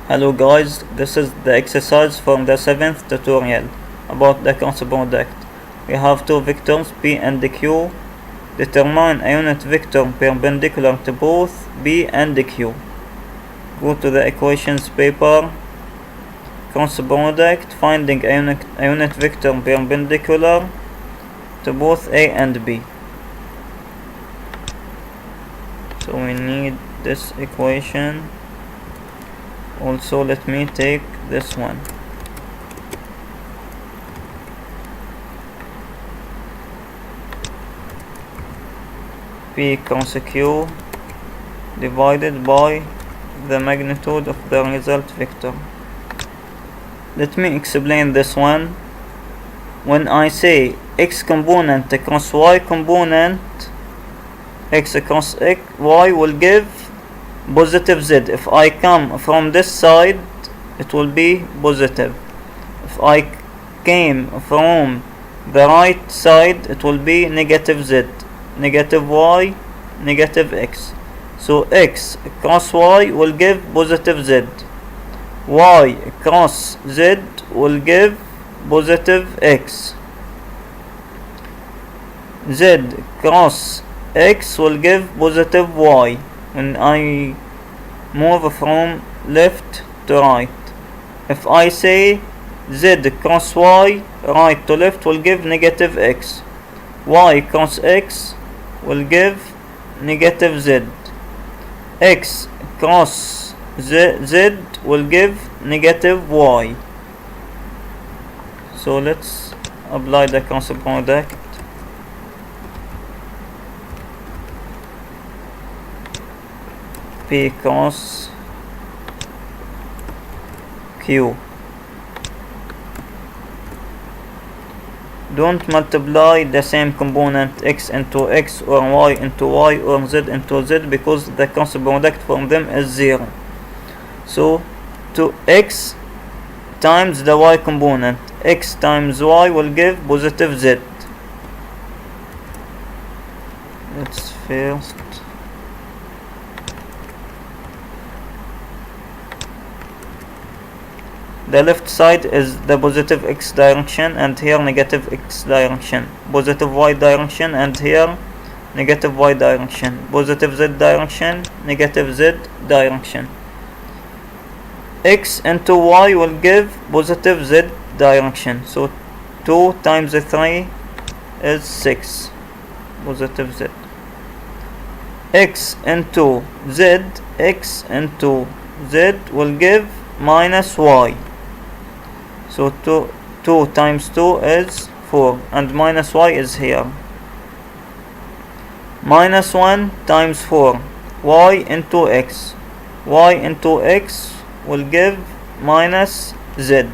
Hello guys, this is the exercise from the 7th tutorial about the cross product. We have two vectors P and Q. Determine a unit vector perpendicular to both P and Q. Go to the equations paper. Cross product, finding a unit vector perpendicular to both A and B. So we need this equation. Also, let me take this one. P cross Q divided by the magnitude of the result vector. Let me explain this one. When I say x component cross y component, x cross y will give positive z. If I come from this side, it will be positive. If I came from the right side, it will be negative z, negative y, negative x. So x cross y will give positive z. Y cross z will give positive x. Z cross x will give positive y when I move from left to right. If I say z cross y, right to left, will give negative x. Y cross x will give negative z. X cross z will give negative y. So let's apply the cross product. P cross Q. Don't multiply the same component x into x or y into y or z into z, because the cross product from them is 0. So to x times the y component, x times y will give positive z. Let's first the left side is the positive x direction, and here negative x direction. Positive y direction, and here negative y direction. Positive z direction, negative z direction. X into y will give positive z direction. So 2 times 3 is 6. Positive z. X into z, x into z will give minus y. So 2 times 2 is 4, and minus y is here. Minus 1 times 4, y into x. Y into x will give minus z.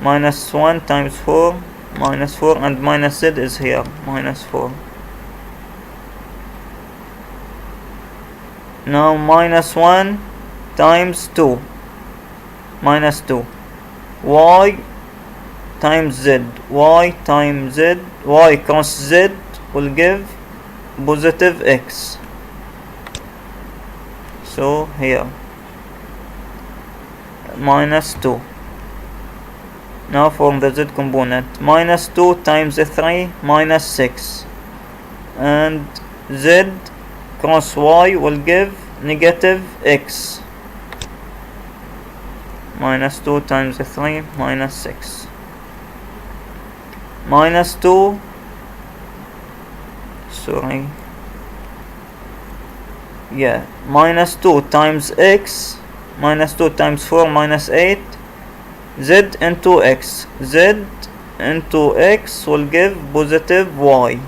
Minus 1 times 4, minus 4, and minus z is here, minus 4. Now minus 1 times 2, minus 2. Y times z, y times z, y cross z will give positive x. So here minus 2. Now from the z component, minus 2 times 3, minus 6, and z cross y will give negative x. Minus 2 times 3, minus 6. Minus 2, sorry, yeah, minus 2 times x, minus 2 times 4, minus 8, z into x. Z into x will give positive y.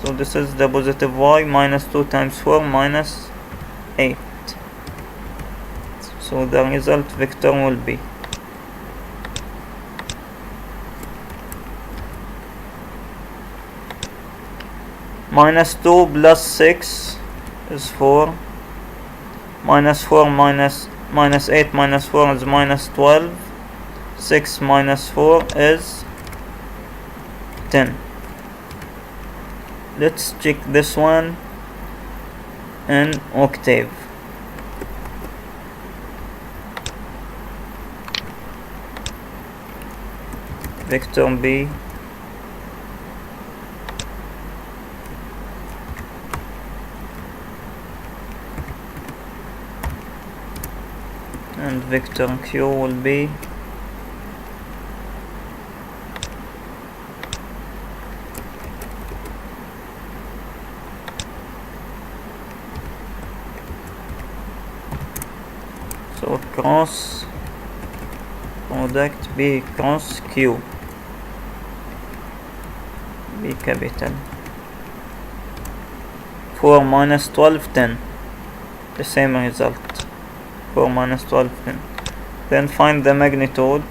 So this is the positive y, minus 2 times 4, minus 8. So the result vector will be minus 2 plus 6 is 4. Minus 4 minus 8 minus 4 is minus 12. 6 minus 4 is 10. Let's check this one in octave. vector B and vector Q will be so cross product B cross Q, B capital. 4 minus 12, 10. The same result. 4 minus 12, 10. Then find the magnitude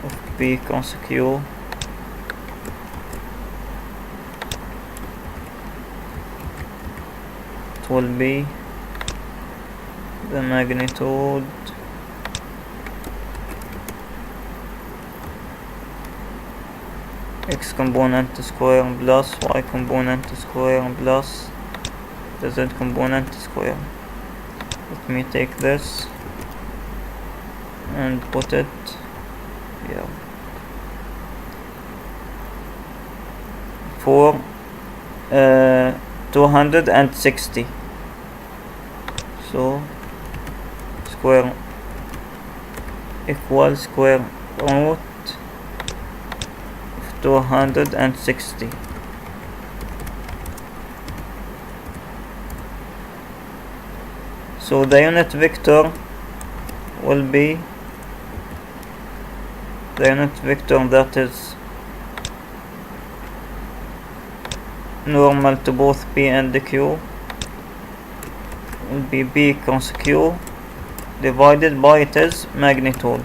of B cross Q. It will be the magnitude x component square plus y component square plus the z component square. Let me take this and put it here for 260. So square equals square root 260. So the unit vector will be the unit vector that is normal to both P and Q will be B cross Q divided by its magnitude.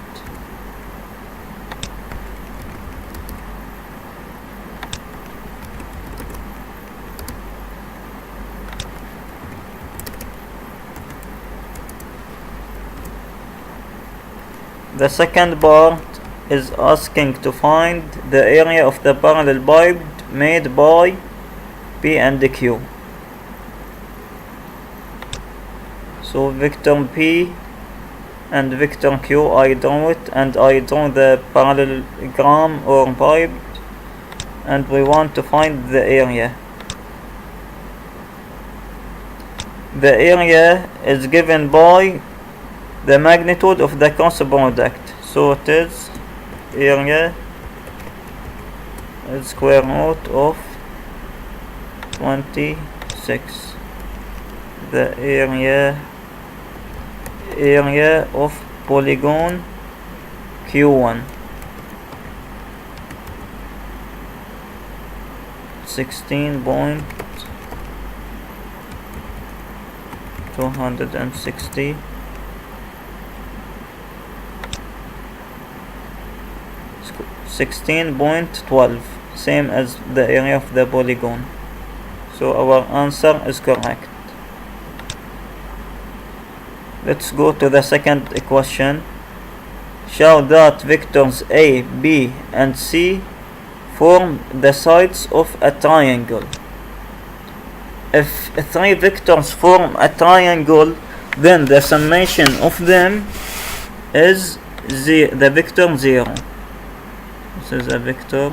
The second part is asking to find the area of the parallel pipe made by P and Q. So vector P and vector Q, I draw it, and I draw the parallelogram or pipe, and we want to find the area. The area is given by the magnitude of the cross product. So it is area is square root of 26. The area of polygon Q1 16.260 16.12, same as the area of the polygon. So our answer is correct. Let's go to the second equation. Show that vectors A, B and C form the sides of a triangle. If three vectors form a triangle, then the summation of them is the vector 0. This is a vector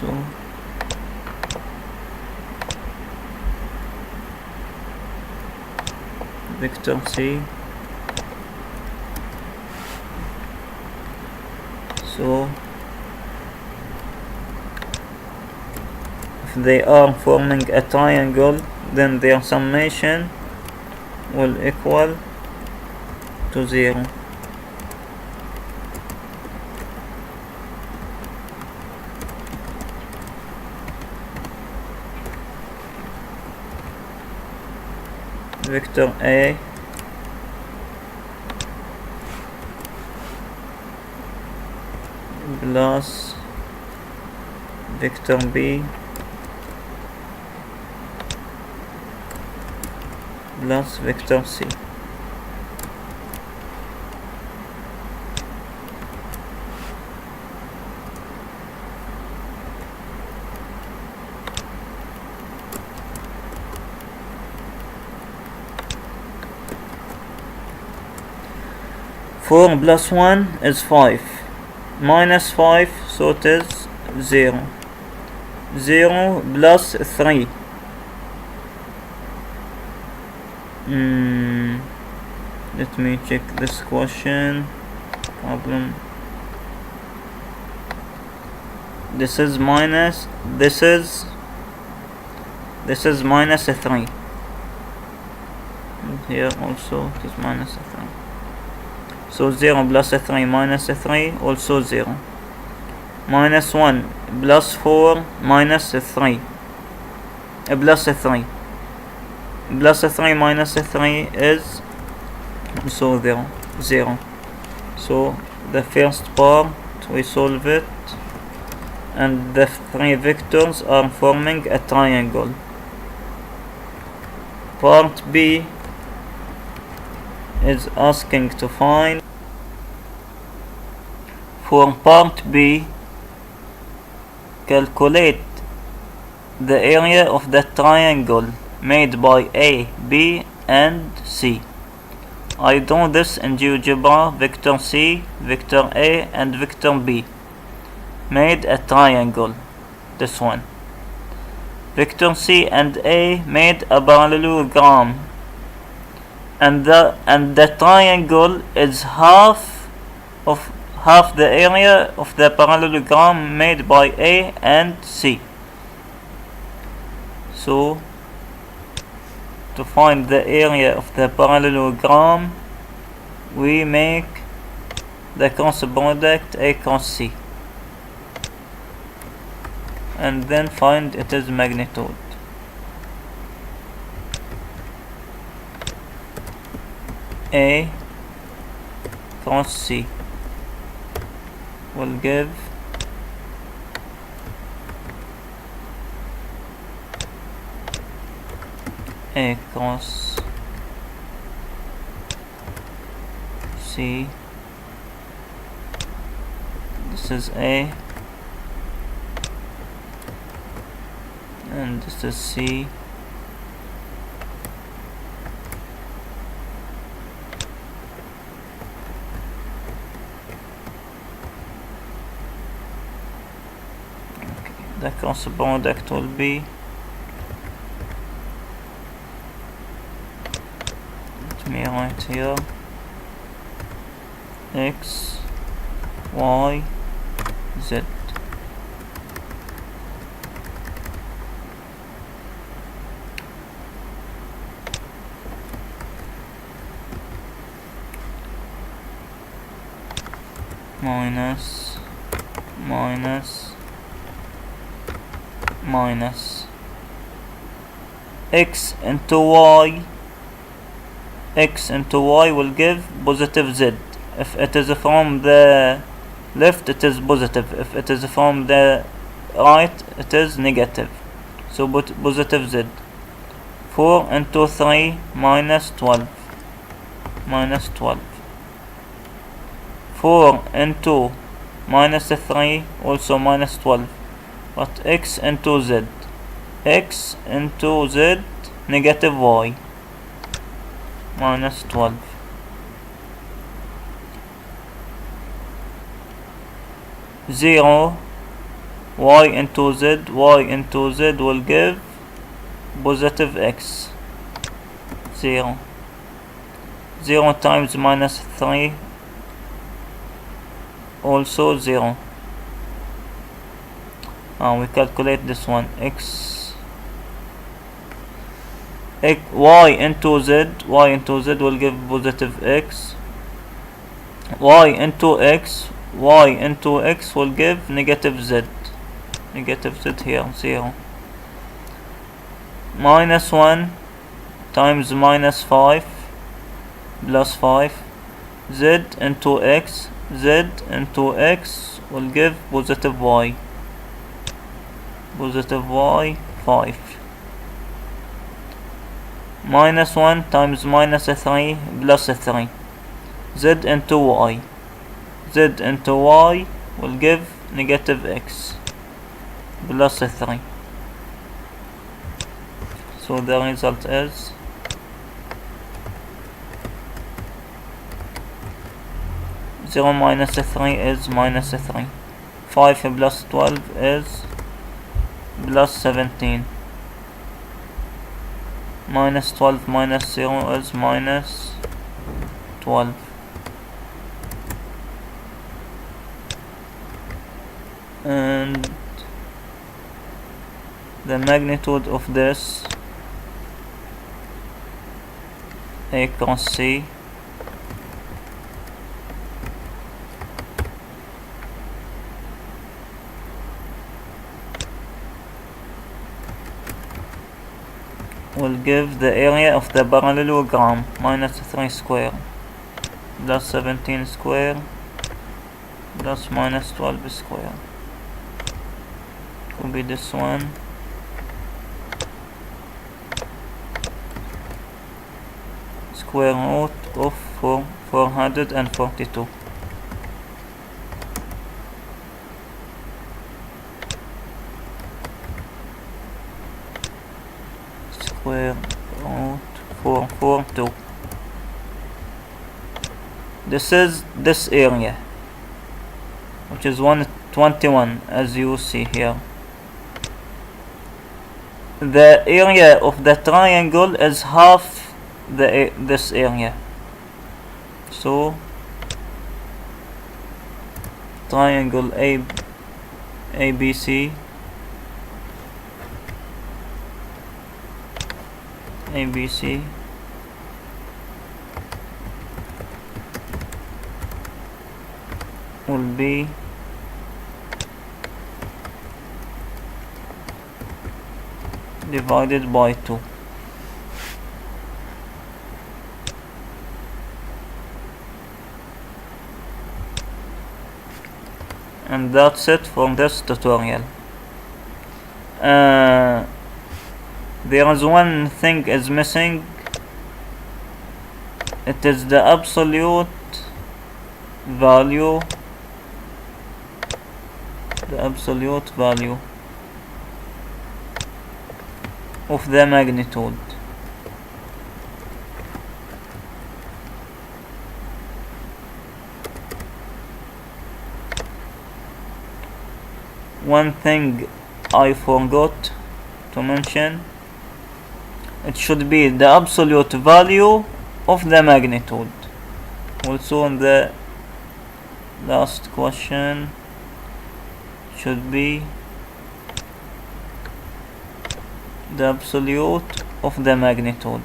so vector C. So if they are forming a triangle, then their summation will equal to 0. Vector A plus vector B plus vector C. 4 plus 1 is 5, minus 5, so it is 0. 0 plus 3. Let me check this question. Problem. This is minus, this is minus 3. And here also it is minus 3. So 0 plus 3 minus 3, also 0. Minus 1 plus 4 minus 3. Plus 3. Plus 3 minus 3 is also 0. 0. So the first part we solve it, and the 3 vectors are forming a triangle. Part B is asking to find. For part B, calculate the area of the triangle made by A, B and C. I do this in GeoGebra. Vector C, vector A and vector B made a triangle, this one. Vector C and A made a parallelogram, and the triangle is half the area of the parallelogram made by A and C. So to find the area of the parallelogram, we make the cross product A cross C, and then find its magnitude. A cross C will give A cross C. This is A and this is C. The cross product will be, let me write here, X, Y, Z. Minus X into Y. X into Y will give positive Z. If it is from the left, it is positive. If it is from the right, it is negative. So positive Z. 4 into 3 minus 12. 4 into minus 3 also minus 12. But X into Z. X into Z negative Y minus 12. 0 Y into Z. Y into Z will give positive X. 0 times minus 3 also 0. We calculate this one. Y into Z will give positive X. Y into X will give negative Z. Negative Z here, 0. Minus 1 times minus 5 plus 5. Z into X will give positive Y. Positive Y, 5. Minus 1 times minus 3 plus 3. Z into Y. Z into Y will give negative X plus 3. So the result is 0 minus 3 is minus 3. 5 plus 12 is plus 17. Minus 12 minus 0 is minus 12. And the magnitude of this A cross C will give the area of the parallelogram minus 3 square plus 17 square plus minus 12 square. Could be this one. Square root of 442. Square root 442. This is this area, which is 121, as you see here. The area of the triangle is half this area, so triangle ABC will be divided by 2. And that's it for this tutorial. There is one thing is missing. It is the absolute value of the magnitude. One thing I forgot to mention, it should be the absolute value of the magnitude. Also in the last question should be the absolute of the magnitude.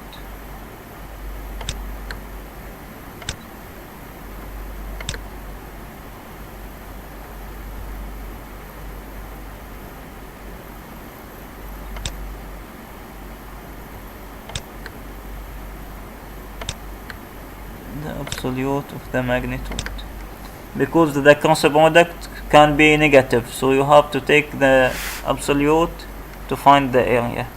The absolute of the magnitude, because the cross product can be negative, so you have to take the absolute to find the area.